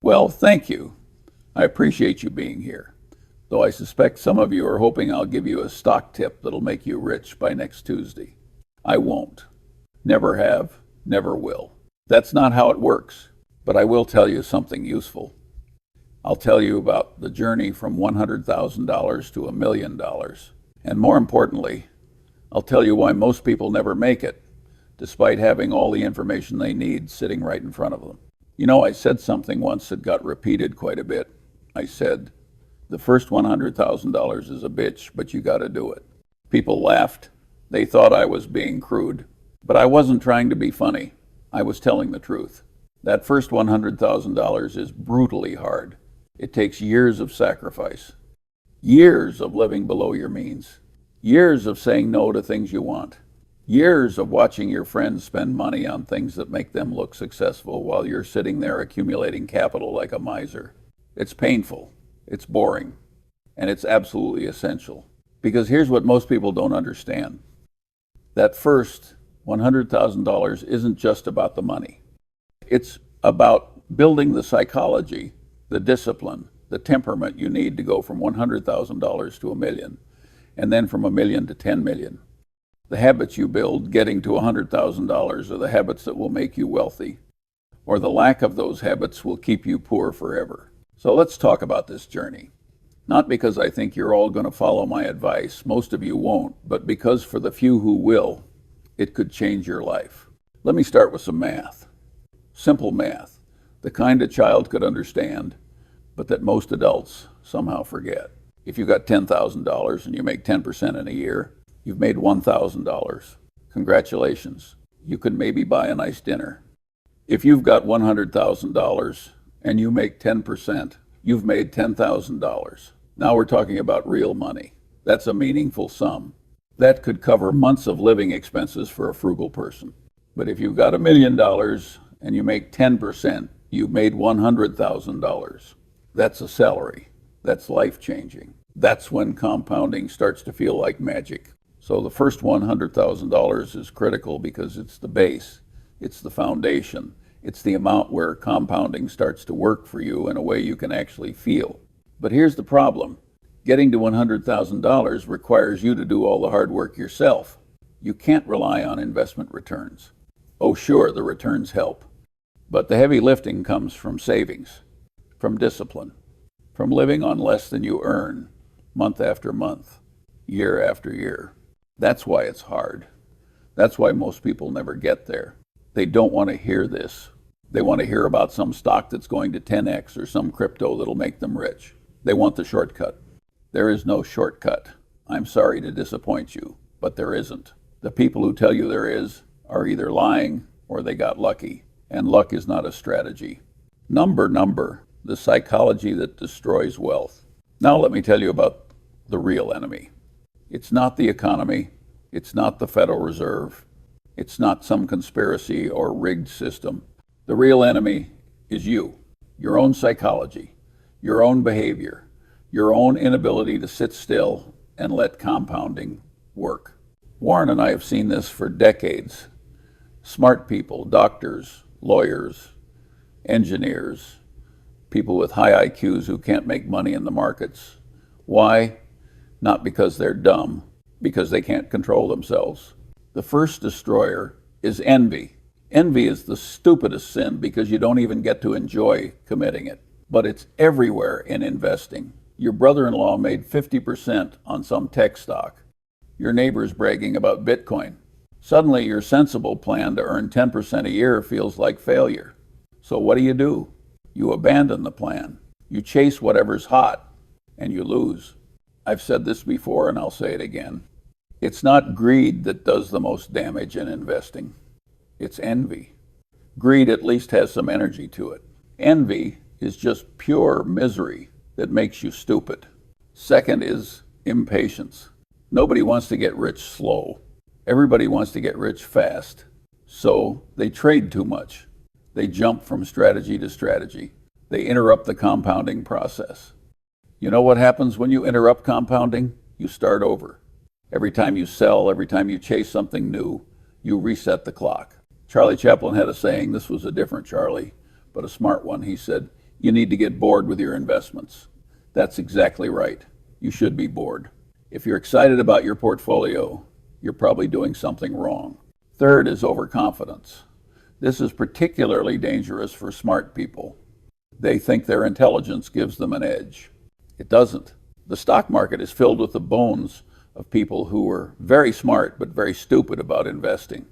Well, thank you. I appreciate you being here, though I suspect some of you are hoping I'll give you a stock tip that'll make you rich by next Tuesday. I won't. Never have, never will. That's not how it works, but I will tell you something useful. I'll tell you about the journey from $100,000 to $1,000,000. And more importantly, I'll tell you why most people never make it, despite having all the information they need sitting right in front of them. You know, I said something once that got repeated quite a bit. I said, the first $100,000 is a bitch, but you got to do it. People laughed. They thought I was being crude. But I wasn't trying to be funny. I was telling the truth. That first $100,000 is brutally hard. It takes years of sacrifice, years of living below your means, years of saying no to things you want, years of watching your friends spend money on things that make them look successful while you're sitting there accumulating capital like a miser. It's painful, it's boring, and it's absolutely essential. Because here's what most people don't understand. That first $100,000 isn't just about the money. It's about building the psychology, the discipline, the temperament you need to go from $100,000 to $1 million, and then from $1 million to $10 million. The habits you build getting to $100,000 are the habits that will make you wealthy, or the lack of those habits will keep you poor forever. So let's talk about this journey. Not because I think you're all going to follow my advice, most of you won't, but because for the few who will, it could change your life. Let me start with some math. Simple math, the kind a child could understand, but that most adults somehow forget. If you got $10,000 and you make 10% in a year, you've made $1,000. Congratulations. You could maybe buy a nice dinner. If you've got $100,000 and you make 10%, you've made $10,000. Now we're talking about real money. That's a meaningful sum. That could cover months of living expenses for a frugal person. But if you've got $1 million and you make 10%, you've made $100,000. That's a salary. That's life-changing. That's when compounding starts to feel like magic. So the first $100,000 is critical because it's the base, it's the foundation, it's the amount where compounding starts to work for you in a way you can actually feel. But here's the problem. Getting to $100,000 requires you to do all the hard work yourself. You can't rely on investment returns. Oh, sure, the returns help. But the heavy lifting comes from savings, from discipline, from living on less than you earn, month after month, year after year. That's why it's hard. That's why most people never get there. They don't want to hear this. They want to hear about some stock that's going to 10x or some crypto that'll make them rich. They want the shortcut. There is no shortcut. I'm sorry to disappoint you, but there isn't. The people who tell you there is are either lying or they got lucky, and luck is not a strategy. Number, the psychology that destroys wealth. Now let me tell you about the real enemy. It's not the economy. It's not the Federal Reserve. It's not some conspiracy or rigged system. The real enemy is you, your own psychology, your own behavior, your own inability to sit still and let compounding work. Warren and I have seen this for decades. Smart people, doctors, lawyers, engineers, people with high IQs who can't make money in the markets. Why? Not because they're dumb, because they can't control themselves. The first destroyer is envy. Envy is the stupidest sin because you don't even get to enjoy committing it. But it's everywhere in investing. Your brother-in-law made 50% on some tech stock. Your neighbor's bragging about Bitcoin. Suddenly your sensible plan to earn 10% a year feels like failure. So what do? You abandon the plan. You chase whatever's hot, and you lose. I've said this before and I'll say it again. It's not greed that does the most damage in investing. It's envy. Greed at least has some energy to it. Envy is just pure misery that makes you stupid. Second is impatience. Nobody wants to get rich slow. Everybody wants to get rich fast. So they trade too much. They jump from strategy to strategy. They interrupt the compounding process. You know what happens when you interrupt compounding? You start over. Every time you sell, every time you chase something new, you reset the clock. Charlie Chaplin had a saying, this was a different Charlie, but a smart one. He said, You need to get bored with your investments. That's exactly right. You should be bored. If you're excited about your portfolio, you're probably doing something wrong. Third is overconfidence. This is particularly dangerous for smart people. They think their intelligence gives them an edge. It doesn't. The stock market is filled with the bones of people who are very smart but very stupid about investing.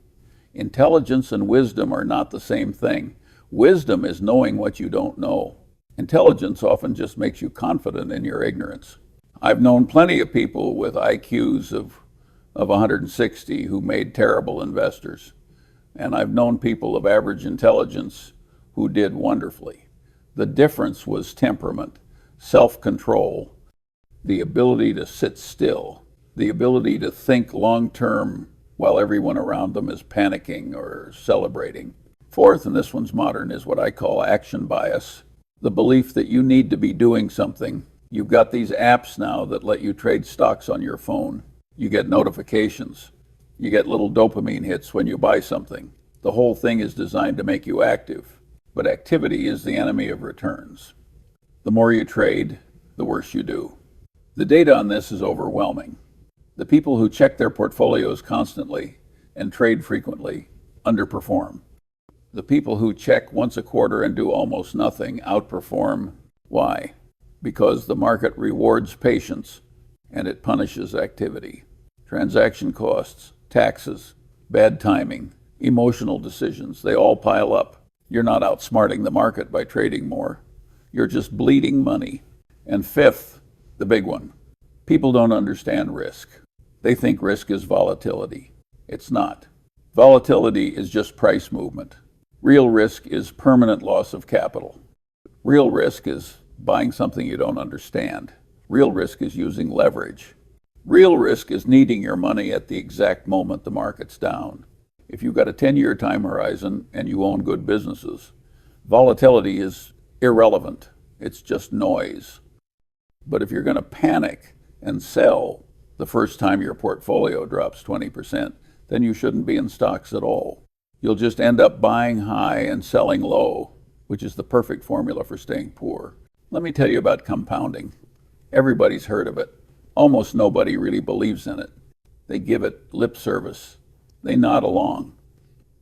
Intelligence and wisdom are not the same thing. Wisdom is knowing what you don't know. Intelligence often just makes you confident in your ignorance. I've known plenty of people with IQs of 160 who made terrible investors. And I've known people of average intelligence who did wonderfully. The difference was temperament, self-control, the ability to sit still, the ability to think long-term while everyone around them is panicking or celebrating. Fourth, and this one's modern, is what I call action bias. The belief that you need to be doing something. You've got these apps now that let you trade stocks on your phone. You get notifications. You get little dopamine hits when you buy something. The whole thing is designed to make you active. But activity is the enemy of returns. The more you trade, the worse you do. The data on this is overwhelming. The people who check their portfolios constantly and trade frequently underperform. The people who check once a quarter and do almost nothing outperform. Why? Because the market rewards patience and it punishes activity. Transaction costs, taxes, bad timing, emotional decisions, they all pile up. You're not outsmarting the market by trading more. You're just bleeding money. And fifth, the big one, people don't understand risk. They think risk is volatility. It's not. Volatility is just price movement. Real risk is permanent loss of capital. Real risk is buying something you don't understand. Real risk is using leverage. Real risk is needing your money at the exact moment the market's down. If you've got a 10-year time horizon and you own good businesses, volatility is irrelevant. It's just noise. But if you're going to panic and sell the first time your portfolio drops 20%, then you shouldn't be in stocks at all. You'll just end up buying high and selling low, which is the perfect formula for staying poor. Let me tell you about compounding. Everybody's heard of it. Almost nobody really believes in it. They give it lip service. They nod along,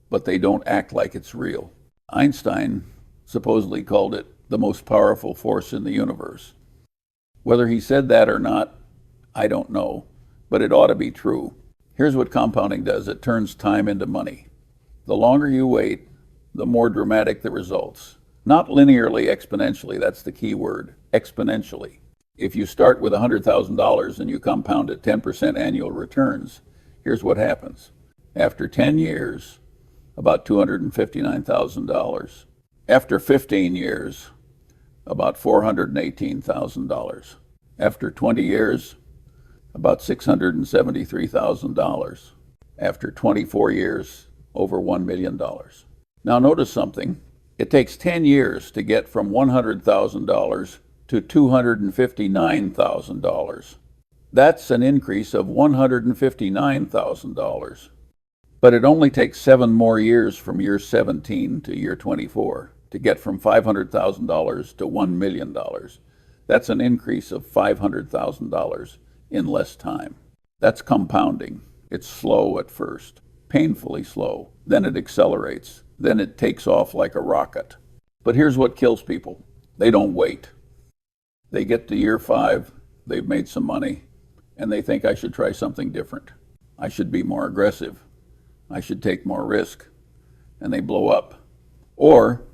but they don't act like it's real. Einstein supposedly called it the most powerful force in the universe. Whether he said that or not, I don't know, but it ought to be true. Here's what compounding does. It turns time into money. The longer you wait, the more dramatic the results. Not linearly, exponentially, that's the key word, exponentially. If you start with $100,000 and you compound at 10% annual returns, here's what happens. After 10 years, about $259,000. After 15 years, about $418,000. After 20 years, about $673,000. After 24 years, over $1 million. Now notice something. It takes 10 years to get from $100,000 to $259,000. That's an increase of $159,000. But it only takes 7 more years from year 17 to year 24 to get from $500,000 to $1 million. That's an increase of $500,000 in less time. That's compounding. It's slow at first. Painfully slow. Then it accelerates. Then it takes off like a rocket. But here's what kills people. They don't wait. They get to year 5, they've made some money, and they think I should try something different. I should be more aggressive. I should take more risk. And they blow up. Or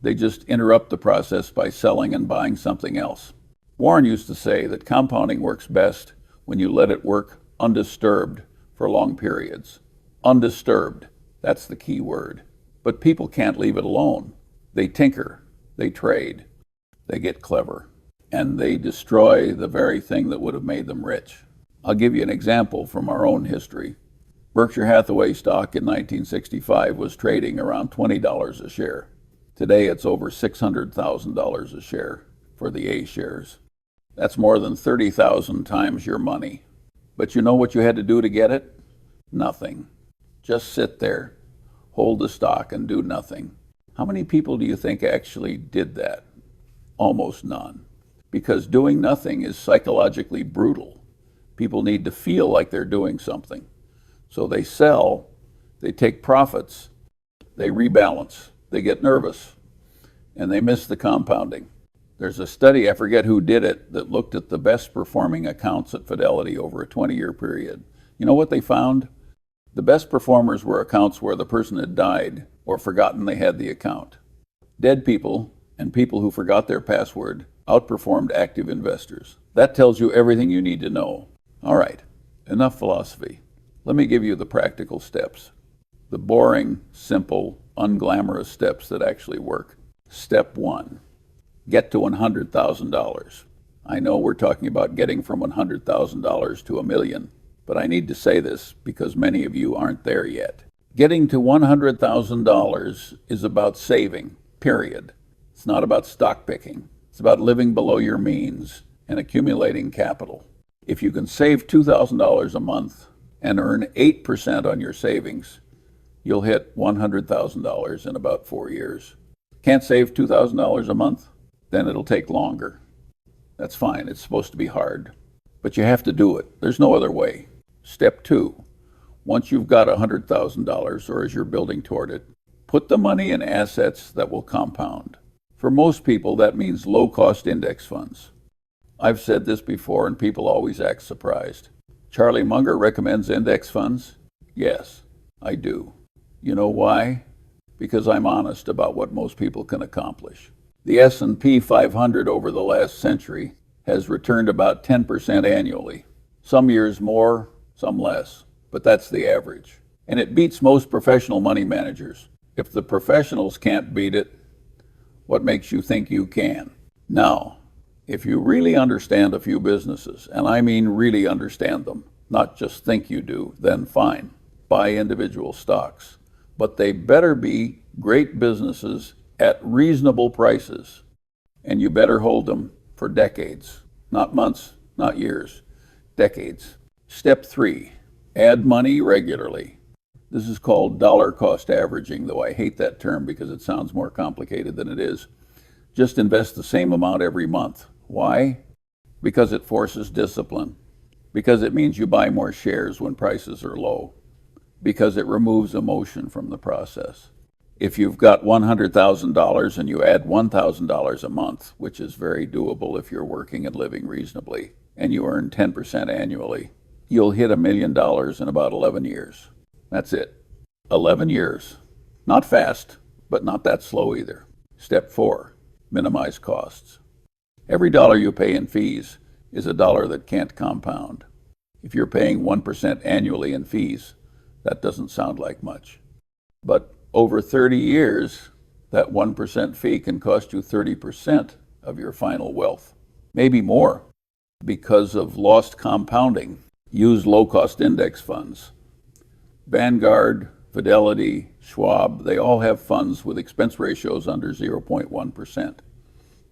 they just interrupt the process by selling and buying something else. Warren used to say that compounding works best when you let it work undisturbed for long periods. Undisturbed, that's the key word. But people can't leave it alone. They tinker, they trade, they get clever, and they destroy the very thing that would have made them rich. I'll give you an example from our own history. Berkshire Hathaway stock in 1965 was trading around $20 a share. Today it's over $600,000 a share for the A shares. That's more than 30,000 times your money. But you know what you had to do to get it? Nothing. Just sit there, hold the stock, and do nothing. How many people do you think actually did that? almost none, because doing nothing is psychologically brutal. People need to feel like they're doing something. So they sell, they take profits, they rebalance, they get nervous, and they miss the compounding. There's a study, I forget who did it, that looked at the best performing accounts at Fidelity over a 20-year period. You know what they found? The best performers were accounts where the person had died or forgotten they had the account. Dead people and people who forgot their password outperformed active investors. That tells you everything you need to know. All right, enough philosophy. Let me give you the practical steps. The boring, simple, unglamorous steps that actually work. Step 1. Get to $100,000. I know we're talking about getting from $100,000 to $1 million, but I need to say this because many of you aren't there yet. Getting to $100,000 is about saving, period. It's not about stock picking. It's about living below your means and accumulating capital. If you can save $2,000 a month and earn 8% on your savings, you'll hit $100,000 in about 4 years. Can't save $2,000 a month? Then it'll take longer. That's fine. It's supposed to be hard. But you have to do it. There's no other way. Step 2. Once you've got $100,000, or as you're building toward it, put the money in assets that will compound. For most people, that means low-cost index funds. I've said this before, and people always act surprised. Charlie Munger recommends index funds? Yes, I do. You know why? Because I'm honest about what most people can accomplish. The S&P 500 over the last century has returned about 10% annually. Some years more, some less, but that's the average. And it beats most professional money managers. If the professionals can't beat it, what makes you think you can? Now, if you really understand a few businesses, and I mean really understand them, not just think you do, then fine, buy individual stocks. But they better be great businesses at reasonable prices, and you better hold them for decades, not months, not years, decades. Step 3, add money regularly. This is called dollar cost averaging, though I hate that term because it sounds more complicated than it is. Just invest the same amount every month. Why? Because it forces discipline. Because it means you buy more shares when prices are low. Because it removes emotion from the process. If you've got $100,000 and you add $1,000 a month, which is very doable if you're working and living reasonably, and you earn 10% annually, you'll hit $1 million in about 11 years. That's it. 11 years. Not fast, but not that slow either. Step 4, minimize costs. Every dollar you pay in fees is a dollar that can't compound. If you're paying 1% annually in fees, that doesn't sound like much. But over 30 years, that 1% fee can cost you 30% of your final wealth, maybe more, because of lost compounding. Use low-cost index funds. Vanguard, Fidelity, Schwab, they all have funds with expense ratios under 0.1%.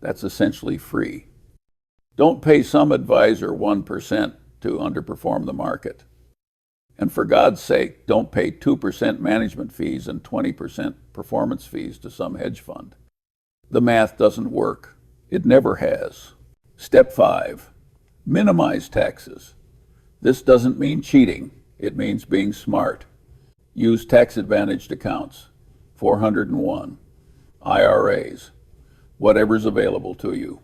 That's essentially free. Don't pay some advisor 1% to underperform the market. And for God's sake, don't pay 2% management fees and 20% performance fees to some hedge fund. The math doesn't work. It never has. Step 5, minimize taxes. This doesn't mean cheating. It means being smart. Use tax-advantaged accounts, 401, IRAs, whatever's available to you.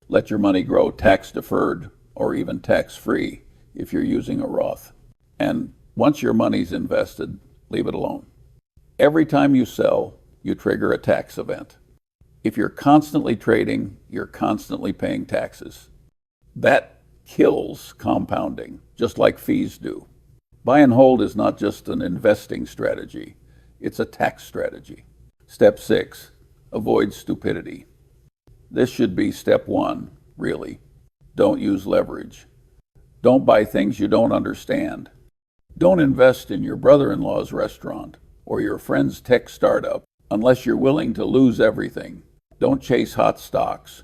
Let your money grow tax-deferred or even tax-free if you're using a Roth. And once your money's invested, leave it alone. Every time you sell, you trigger a tax event. If you're constantly trading, you're constantly paying taxes. That kills compounding, just like fees do. Buy and hold is not just an investing strategy, it's a tax strategy. Step 6, avoid stupidity. This should be step 1, really. Don't use leverage. Don't buy things you don't understand. Don't invest in your brother-in-law's restaurant or your friend's tech startup unless you're willing to lose everything. Don't chase hot stocks.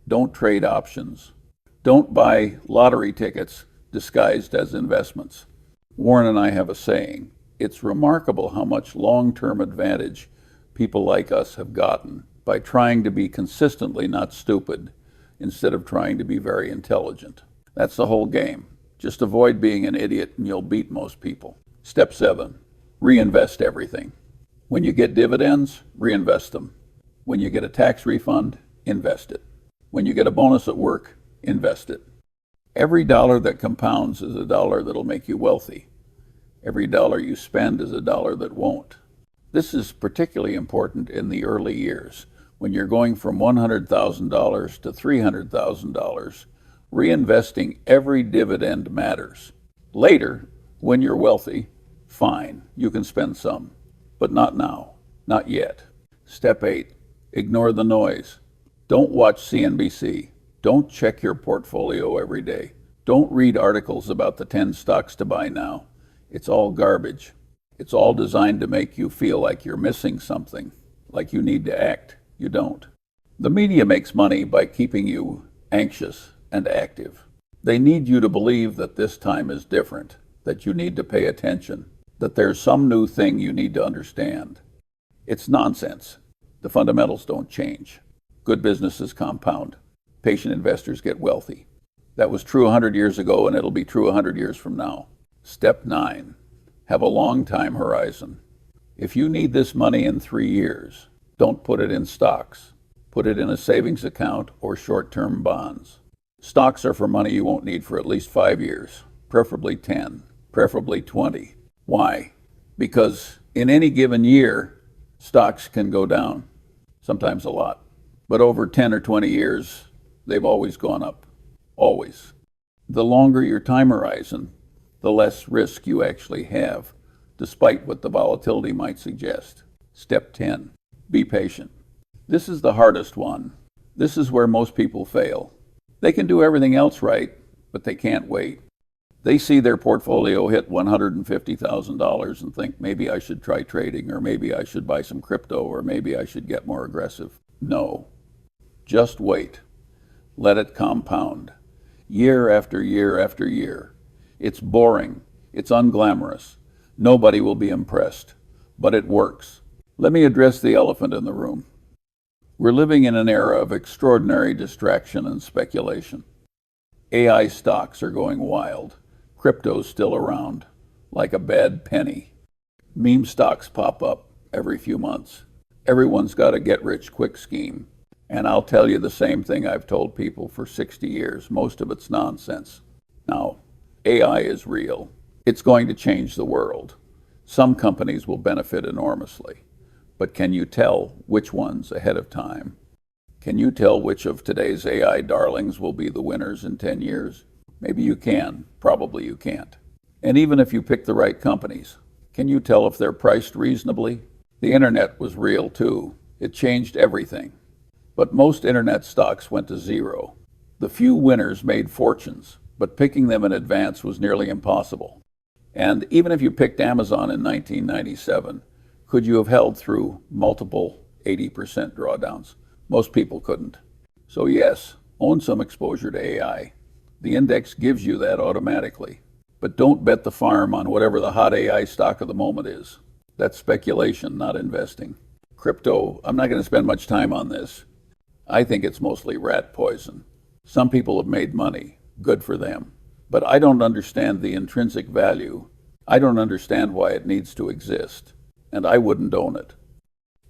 Don't trade options. Don't buy lottery tickets disguised as investments. Warren and I have a saying, it's remarkable how much long-term advantage people like us have gotten by trying to be consistently not stupid instead of trying to be very intelligent. That's the whole game. Just avoid being an idiot and you'll beat most people. Step 7, reinvest everything. When you get dividends, reinvest them. When you get a tax refund, invest it. When you get a bonus at work, invest it. Every dollar that compounds is a dollar that'll make you wealthy. Every dollar you spend is a dollar that won't. This is particularly important in the early years, when you're going from $100,000 to $300,000. Reinvesting every dividend matters. Later, when you're wealthy, fine, you can spend some, but not now, not yet. Step 8, ignore the noise. Don't watch CNBC. Don't check your portfolio every day. Don't read articles about the 10 stocks to buy now. It's all garbage. It's all designed to make you feel like you're missing something, like you need to act. You don't. The media makes money by keeping you anxious and active. They need you to believe that this time is different, that you need to pay attention, that there's some new thing you need to understand. It's nonsense. The fundamentals don't change. Good businesses compound. Patient investors get wealthy. That was true 100 years ago, and it'll be true 100 years from now. Step 9, have a long time horizon. If you need this money in 3 years, don't put it in stocks. Put it in a savings account or short-term bonds. Stocks are for money you won't need for at least 5 years, preferably 10, preferably 20. Why? Because in any given year, stocks can go down, sometimes a lot. But over 10 or 20 years, they've always gone up. Always. The longer your time horizon, the less risk you actually have, despite what the volatility might suggest. Step 10, be patient. This is the hardest one. This is where most people fail. They can do everything else right, but they can't wait. They see their portfolio hit $150,000 and think, maybe I should try trading, or maybe I should buy some crypto, or maybe I should get more aggressive. No. Just wait. Let it compound. Year after year after year. It's boring. It's unglamorous. Nobody will be impressed. But it works. Let me address the elephant in the room. We're living in an era of extraordinary distraction and speculation. AI stocks are going wild. Crypto's still around, like a bad penny. Meme stocks pop up every few months. Everyone's got a get-rich-quick scheme. And I'll tell you the same thing I've told people for 60 years. Most of it's nonsense. Now, AI is real. It's going to change the world. Some companies will benefit enormously. But can you tell which ones ahead of time? Can you tell which of today's AI darlings will be the winners in 10 years? Maybe you can. Probably you can't. And even if you pick the right companies, can you tell if they're priced reasonably? The internet was real too. It changed everything. But most internet stocks went to zero. The few winners made fortunes, but picking them in advance was nearly impossible. And even if you picked Amazon in 1997, could you have held through multiple 80% drawdowns? Most people couldn't. So yes, own some exposure to AI. The index gives you that automatically. But don't bet the farm on whatever the hot AI stock of the moment is. That's speculation, not investing. Crypto, I'm not going to spend much time on this. I think it's mostly rat poison. Some people have made money. Good for them. But I don't understand the intrinsic value. I don't understand why it needs to exist. And I wouldn't own it.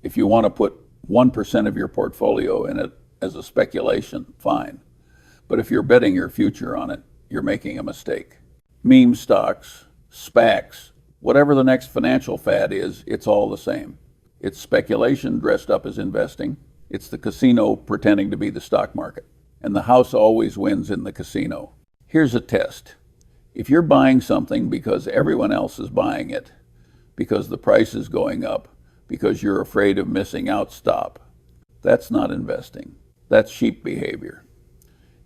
If you want to put 1% of your portfolio in it as a speculation, fine. But if you're betting your future on it, you're making a mistake. Meme stocks, SPACs, whatever the next financial fad is, it's all the same. It's speculation dressed up as investing. It's the casino pretending to be the stock market. And the house always wins in the casino. Here's a test. If you're buying something because everyone else is buying it, because the price is going up, because you're afraid of missing out, stop. That's not investing. That's sheep behavior.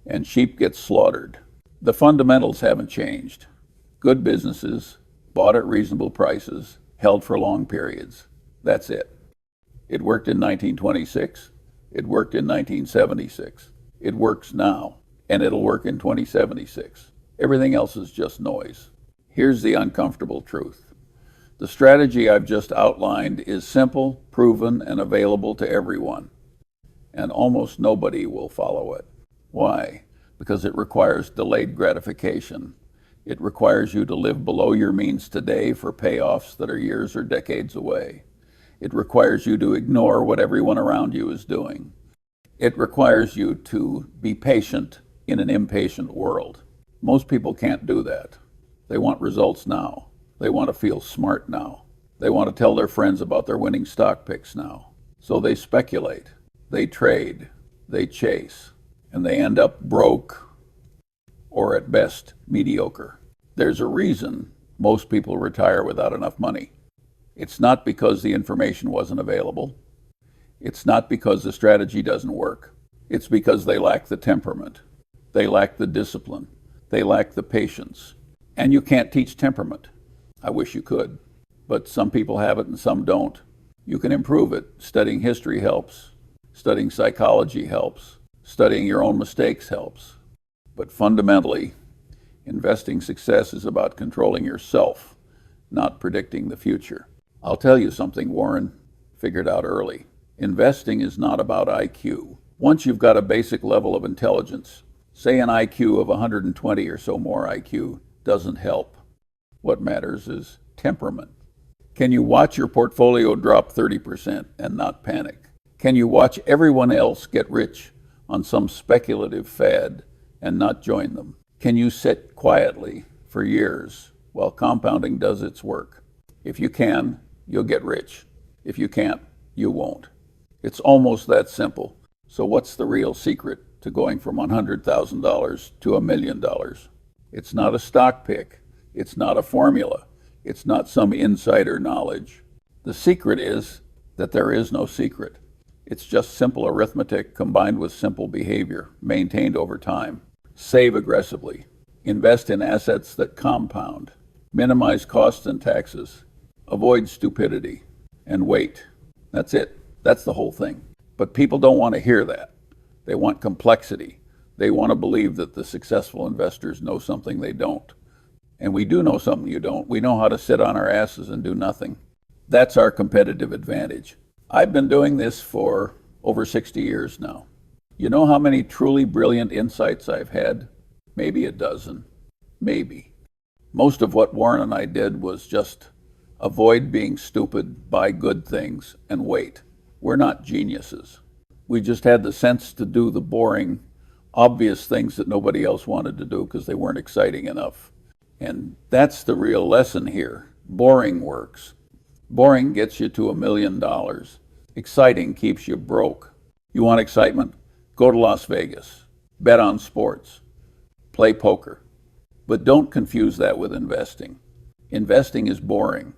And sheep get slaughtered. The fundamentals haven't changed. Good businesses, bought at reasonable prices, held for long periods. That's it. It worked in 1926. It worked in 1976. It works now, and it'll work in 2076. Everything else is just noise. Here's the uncomfortable truth. The strategy I've just outlined is simple, proven, and available to everyone. and almost nobody will follow it. Why? Because it requires delayed gratification. It requires you to live below your means today for payoffs that are years or decades away. It requires you to ignore what everyone around you is doing. It requires you to be patient in an impatient world. Most people can't do that. They want results now. They want to feel smart now. They want to tell their friends about their winning stock picks now. So they speculate, they trade, they chase, and they end up broke or at best mediocre. There's a reason most people retire without enough money. It's not because the information wasn't available. It's not because the strategy doesn't work. It's because they lack the temperament. They lack the discipline. They lack the patience. And you can't teach temperament. I wish you could. But some people have it and some don't. You can improve it. Studying history helps. Studying psychology helps. Studying your own mistakes helps. But fundamentally, investing success is about controlling yourself, not predicting the future. I'll tell you something Warren figured out early. Investing is not about IQ. Once you've got a basic level of intelligence, say an IQ of 120 or so more IQ doesn't help. What matters is temperament. Can you watch your portfolio drop 30% and not panic? Can you watch everyone else get rich on some speculative fad and not join them? Can you sit quietly for years while compounding does its work? If you can, you'll get rich. If you can't, you won't. It's almost that simple. So what's the real secret to going from $100,000 to $1 million? It's not a stock pick. It's not a formula. It's not some insider knowledge. The secret is that there is no secret. It's just simple arithmetic combined with simple behavior maintained over time. Save aggressively. Invest in assets that compound. Minimize costs and taxes. Avoid stupidity. And wait. That's it. That's the whole thing. But people don't want to hear that. They want complexity. They want to believe that the successful investors know something they don't. And we do know something you don't. We know how to sit on our asses and do nothing. That's our competitive advantage. I've been doing this for over 60 years now. You know how many truly brilliant insights I've had? Maybe a dozen. Maybe. Most of what Warren and I did was just avoid being stupid, buy good things, and wait. We're not geniuses. We just had the sense to do the boring, obvious things that nobody else wanted to do because they weren't exciting enough. And that's the real lesson here. Boring works. Boring gets you to $1 million. Exciting keeps you broke. You want excitement? Go to Las Vegas. Bet on sports. Play poker. But don't confuse that with investing. Investing is boring.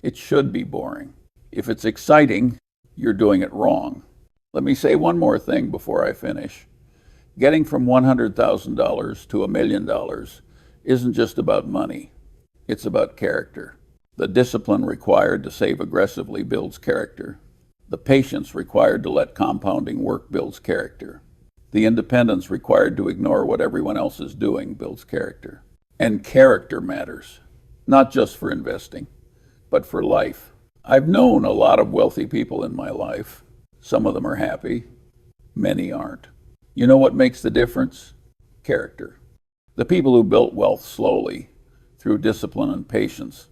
It should be boring. If it's exciting, you're doing it wrong. Let me say one more thing before I finish. Getting from $100,000 to $1 million isn't just about money. It's about character. The discipline required to save aggressively builds character. The patience required to let compounding work builds character. The independence required to ignore what everyone else is doing builds character. And character matters, not just for investing, but for life. I've known a lot of wealthy people in my life. Some of them are happy, many aren't. You know what makes the difference? Character. The people who built wealth slowly, through discipline and patience,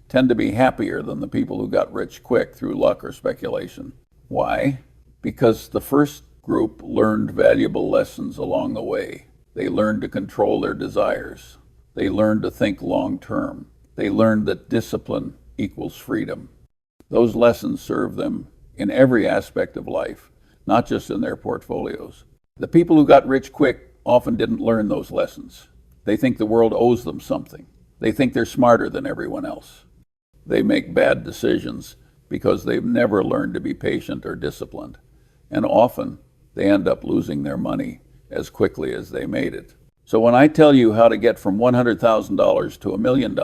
tend to be happier than the people who got rich quick through luck or speculation. Why? Because the first group learned valuable lessons along the way. They learned to control their desires. They learned to think long term. They learned that discipline equals freedom. Those lessons serve them in every aspect of life, not just in their portfolios. The people who got rich quick often didn't learn those lessons. They think the world owes them something. They think they're smarter than everyone else. They make bad decisions because they've never learned to be patient or disciplined. And often they end up losing their money as quickly as they made it. So when I tell you how to get from $100,000 to $1 million,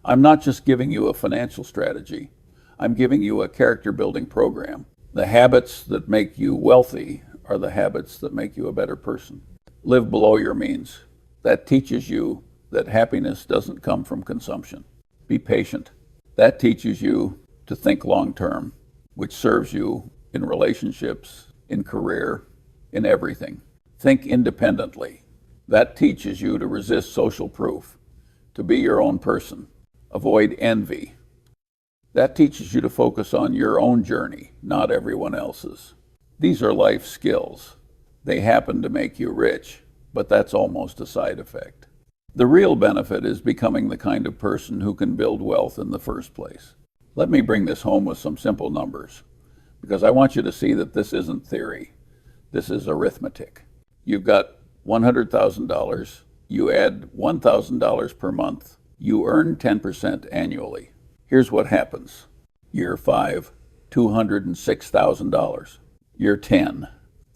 I'm not just giving you a financial strategy. I'm giving you a character building program. The habits that make you wealthy are the habits that make you a better person. Live below your means. That teaches you that happiness doesn't come from consumption. Be patient. That teaches you to think long term, which serves you in relationships, in career, in everything. Think independently. That teaches you to resist social proof, to be your own person. Avoid envy. That teaches you to focus on your own journey, not everyone else's. These are life skills. They happen to make you rich, but that's almost a side effect. The real benefit is becoming the kind of person who can build wealth in the first place. Let me bring this home with some simple numbers, because I want you to see that this isn't theory. This is arithmetic. You've got $100,000. You add $1,000 per month. You earn 10% annually. Here's what happens. Year 5, $206,000. Year 10,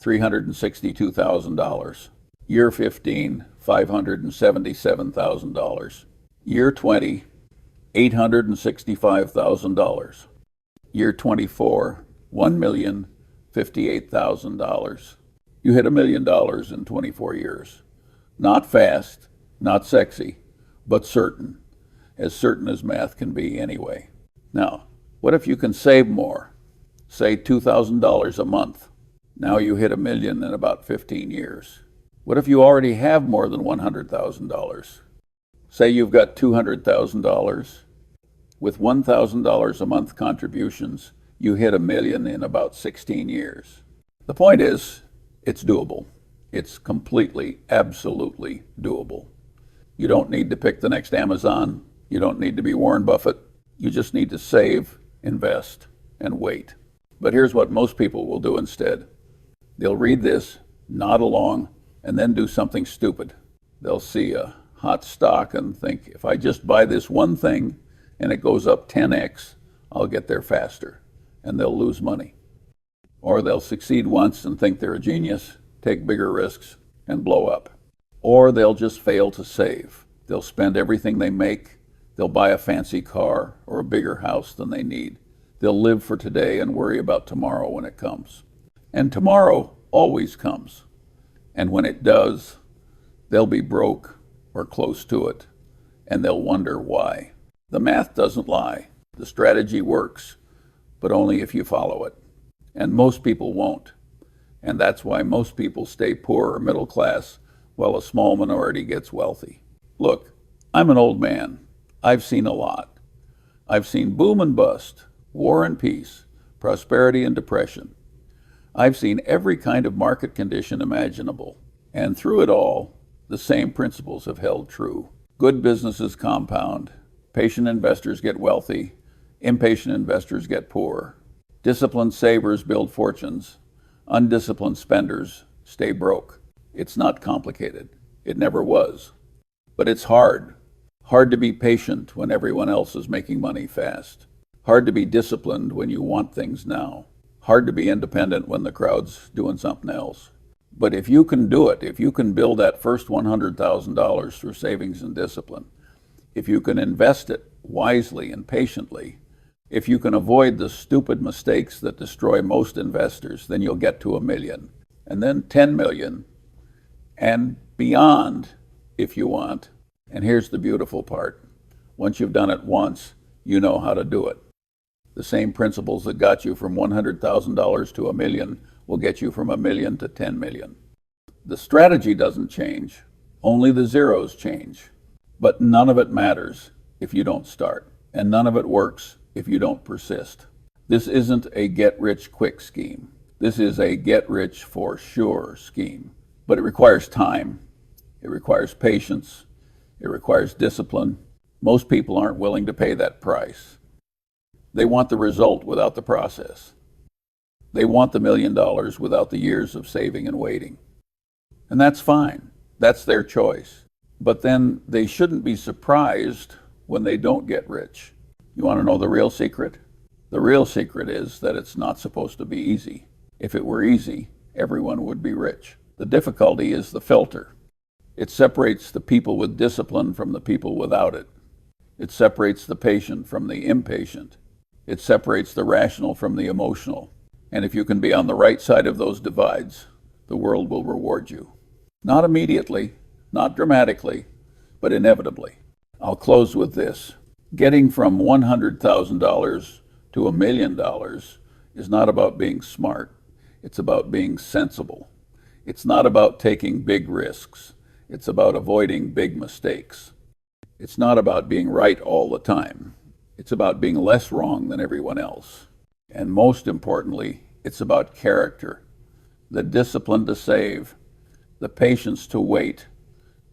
$362,000. Year 15, $577,000. Year 20, $865,000. Year 24, $1,058,000. You hit $1 million in 24 years. Not fast, not sexy, but certain as math can be anyway. Now, what if you can save more? Say $2,000 a month. Now you hit $1 million in about 15 years. What if you already have more than $100,000? Say you've got $200,000. With $1,000 a month contributions, you hit $1 million in about 16 years. The point is, it's doable. It's completely, absolutely doable. You don't need to pick the next Amazon. You don't need to be Warren Buffett. You just need to save, invest, and wait. But here's what most people will do instead. They'll read this, nod along, and then do something stupid. They'll see a hot stock and think, if I just buy this one thing and it goes up 10x, I'll get there faster. And they'll lose money. Or they'll succeed once and think they're a genius, take bigger risks, and blow up. Or they'll just fail to save. They'll spend everything they make. They'll buy a fancy car or a bigger house than they need. They'll live for today and worry about tomorrow when it comes. And tomorrow always comes. And when it does, they'll be broke or close to it, and they'll wonder why. The math doesn't lie. The strategy works, but only if you follow it. And most people won't. And that's why most people stay poor or middle class while a small minority gets wealthy. Look, I'm an old man. I've seen a lot. I've seen boom and bust, war and peace, prosperity and depression. I've seen every kind of market condition imaginable. And through it all, the same principles have held true. Good businesses compound. Patient investors get wealthy. Impatient investors get poor. Disciplined savers build fortunes. Undisciplined spenders stay broke. It's not complicated. It never was. But it's hard. Hard to be patient when everyone else is making money fast. Hard to be disciplined when you want things now. Hard to be independent when the crowd's doing something else. But if you can do it, if you can build that first $100,000 through savings and discipline, if you can invest it wisely and patiently, if you can avoid the stupid mistakes that destroy most investors, then you'll get to $1 million, and then 10 million, and beyond if you want. And here's the beautiful part. Once you've done it once, you know how to do it. The same principles that got you from $100,000 to $1 million will get you from $1 million to 10 million. The strategy doesn't change. Only the zeros change. But none of it matters if you don't start. And none of it works if you don't persist. This isn't a get-rich-quick scheme. This is a get-rich-for-sure scheme. But it requires time. It requires patience. It requires discipline. Most people aren't willing to pay that price. They want the result without the process. They want the $1 million without the years of saving and waiting. And that's fine. That's their choice. But then they shouldn't be surprised when they don't get rich. You want to know the real secret? The real secret is that it's not supposed to be easy. If it were easy, everyone would be rich. The difficulty is the filter. It separates the people with discipline from the people without it. It separates the patient from the impatient. It separates the rational from the emotional. And if you can be on the right side of those divides, the world will reward you. Not immediately, not dramatically, but inevitably. I'll close with this. Getting from $100,000 to $1 million is not about being smart. It's about being sensible. It's not about taking big risks. It's about avoiding big mistakes. It's not about being right all the time. It's about being less wrong than everyone else. And most importantly, it's about character, the discipline to save, the patience to wait,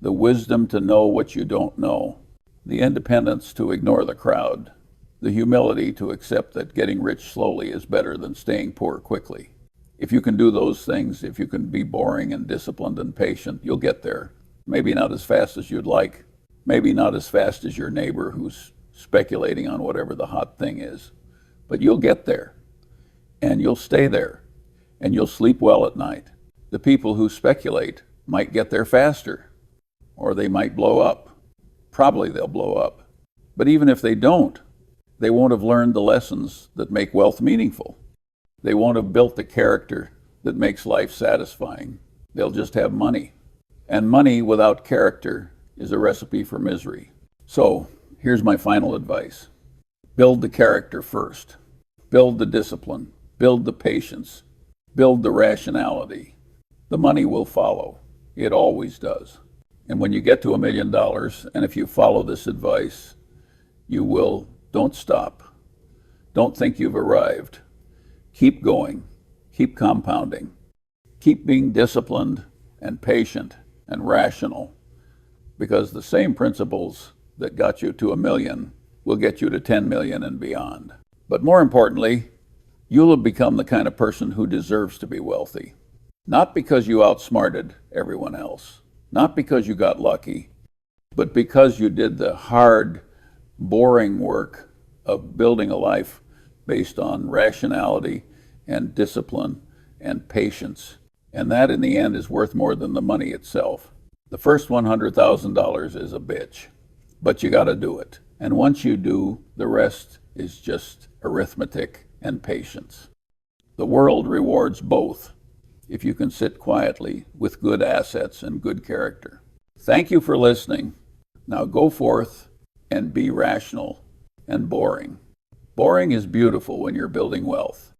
the wisdom to know what you don't know, the independence to ignore the crowd, the humility to accept that getting rich slowly is better than staying poor quickly. If you can do those things, if you can be boring and disciplined and patient, you'll get there. Maybe not as fast as you'd like, maybe not as fast as your neighbor who's speculating on whatever the hot thing is, but you'll get there, and you'll stay there, and you'll sleep well at night. The people who speculate might get there faster, or they might blow up. Probably they'll blow up. But even if they don't, they won't have learned the lessons that make wealth meaningful. They won't have built the character that makes life satisfying. They'll just have money. And money without character is a recipe for misery. So, here's my final advice. Build the character first. Build the discipline. Build the patience. Build the rationality. The money will follow. It always does. And when you get to $1 million, and if you follow this advice, you will. Don't stop. Don't think you've arrived. Keep going. Keep compounding. Keep being disciplined and patient and rational, because the same principles that got you to $1 million will get you to 10 million and beyond. But more importantly, you'll have become the kind of person who deserves to be wealthy. Not because you outsmarted everyone else, not because you got lucky, but because you did the hard, boring work of building a life based on rationality and discipline and patience. And that in the end is worth more than the money itself. The first $100,000 is a bitch, but you got to do it. And once you do, the rest is just arithmetic and patience. The world rewards both if you can sit quietly with good assets and good character. Thank you for listening. Now go forth and be rational and boring. Boring is beautiful when you're building wealth.